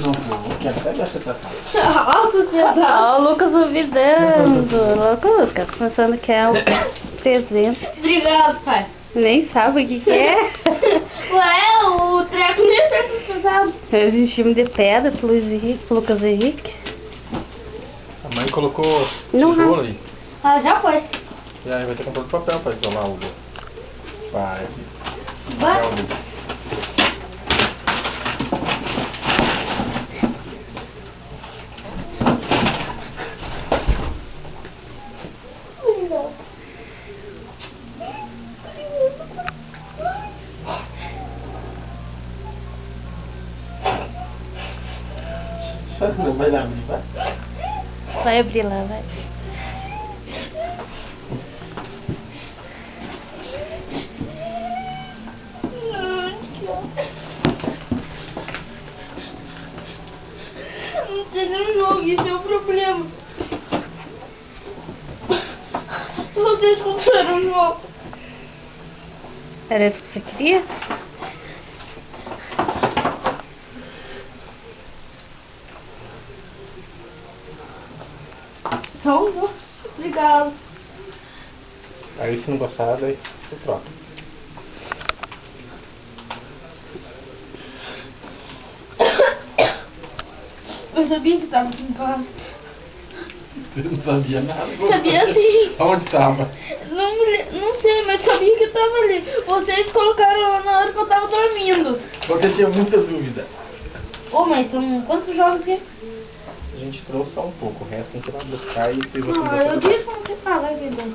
Se não for, quero até dar aceitação. Alto pesado. Ó, o Lucas duvidando. Lucas, pensando que é o presente. Obrigado, pai. Nem sabe o que é. Ué, o treco nem é certo pesado. Esse time de pedra pro Lucas Henrique. A mãe colocou Não tesouro aí. Ah, já foi. E aí vai ter que comprar papel pra isolar o... Vai. Vai. Papel do... Não vai dar abrir, vai? Vai abrir lá, vai. Não tem nenhum jogo, isso é o problema. Vocês compraram um jogo. Era isso que você queria? Só um jogo. Obrigado. Aí se não gostar, daí você troca. Eu sabia que tava aqui em casa. Você não sabia nada. Sabia sim. Onde estava? Não sei, mas sabia que tava ali. Vocês colocaram lá na hora que eu tava dormindo. Você tinha muita dúvida. Ô, mas são quantos jogos aqui? A gente trouxe só um pouco, o resto tem que ir lá buscar e se você não Ah, gostar, eu disse como que fala, é verdade.